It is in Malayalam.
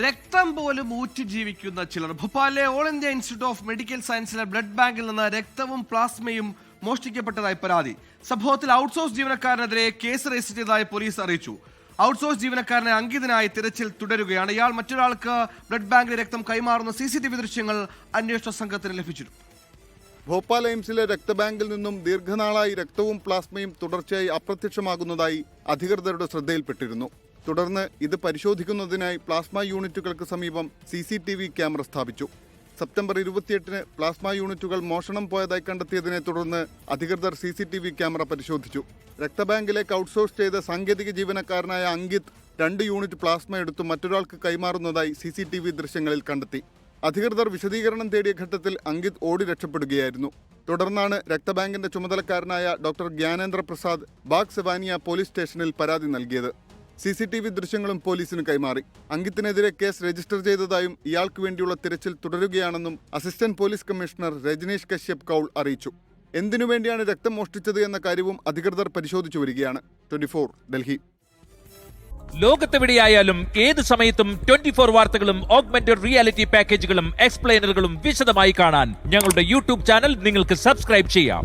രക്തം പോലും ഊറ്റി ജീവിക്കുന്ന ചിലർ. ഭോപ്പാലിലെ all India institute of medical സയൻസിലെ ബ്ലഡ് ബാങ്കിൽ നിന്ന് രക്തവും പ്ലാസ്മയും മോഷ്ടിക്കപ്പെട്ടതായി പരാതി. സംഭവത്തിൽ ഔട്ട്സോഴ്സ് ജീവനക്കാരനെതിരെ കേസ് രജിസ്റ്റർ ചെയ്തതായി പോലീസ് അറിയിച്ചു. ഔട്ട്സോഴ്സ് ജീവനക്കാരനെ അങ്കിതനായി തിരച്ചിൽ തുടരുകയാണ്. ഇയാൾ മറ്റൊരാൾക്ക് ബ്ലഡ് ബാങ്കിലെ രക്തം കൈമാറുന്ന CCTV ദൃശ്യങ്ങൾ അന്വേഷണ സംഘത്തിന് ലഭിച്ചിരുന്നു. ഭോപ്പാൽ എയിംസിലെ രക്തബാങ്കിൽ നിന്നും ദീർഘനാളായി രക്തവും പ്ലാസ്മയും തുടർച്ചയായി അപ്രത്യക്ഷമാകുന്നതായി അധികൃതരുടെ ശ്രദ്ധയിൽപ്പെട്ടിരുന്നു. തുടർന്ന് ഇത് പരിശോധിക്കുന്നതിനായി പ്ലാസ്മ യൂണിറ്റുകൾക്ക് സമീപം CCTV ക്യാമറ സ്ഥാപിച്ചു. സെപ്റ്റംബർ 28-ന് പ്ലാസ്മ യൂണിറ്റുകൾ മോഷണം പോയതായി കണ്ടെത്തിയതിനെ തുടർന്ന് അധികൃതർ CCTV ക്യാമറ പരിശോധിച്ചു. രക്തബാങ്കിലേക്ക് ഔട്ട്സോഴ്സ് ചെയ്ത സാങ്കേതിക ജീവനക്കാരനായ അങ്കിത് 2 യൂണിറ്റ് പ്ലാസ്മ എടുത്ത് മറ്റൊരാൾക്ക് കൈമാറുന്നതായി CCTV ദൃശ്യങ്ങളിൽ കണ്ടെത്തി. അധികൃതർ വിശദീകരണം തേടിയ ഘട്ടത്തിൽ അങ്കിത് ഓടി രക്ഷപ്പെടുകയായിരുന്നു. തുടർന്നാണ് രക്തബാങ്കിന്റെ ചുമതലക്കാരനായ ഡോക്ടർ ജ്ഞാനേന്ദ്ര പ്രസാദ് ബാഗ് സെവാനിയ പോലീസ് സ്റ്റേഷനിൽ പരാതി നൽകിയത്. CCTV ദൃശ്യങ്ങളും പോലീസിന് കൈമാറി. അങ്കിത്തിനെതിരെ കേസ് രജിസ്റ്റർ ചെയ്തതായും ഇയാൾക്ക് വേണ്ടിയുള്ള തിരച്ചിൽ തുടരുകയാണെന്നും assistant police commissioner Rajneesh Kashyap Kaul അറിയിച്ചു. എന്തിനുവേണ്ടിയാണ് രക്തം മോഷ്ടിച്ചത് എന്ന കാര്യവും അധികൃതർ പരിശോധിച്ചു വരികയാണ്. 24 ഡൽഹി. ലോകത്തെവിടെയായാലും ഏത് സമയത്തും 24 വാർത്തകളും ഓഗ്മെന്റഡ് റിയാലിറ്റി പാക്കേജുകളും എക്സ്പ്ലെയിനറുകളും വിശദമായി കാണാൻ ഞങ്ങളുടെ YouTube ചാനൽ നിങ്ങൾക്ക് സബ്സ്ക്രൈബ് ചെയ്യാം.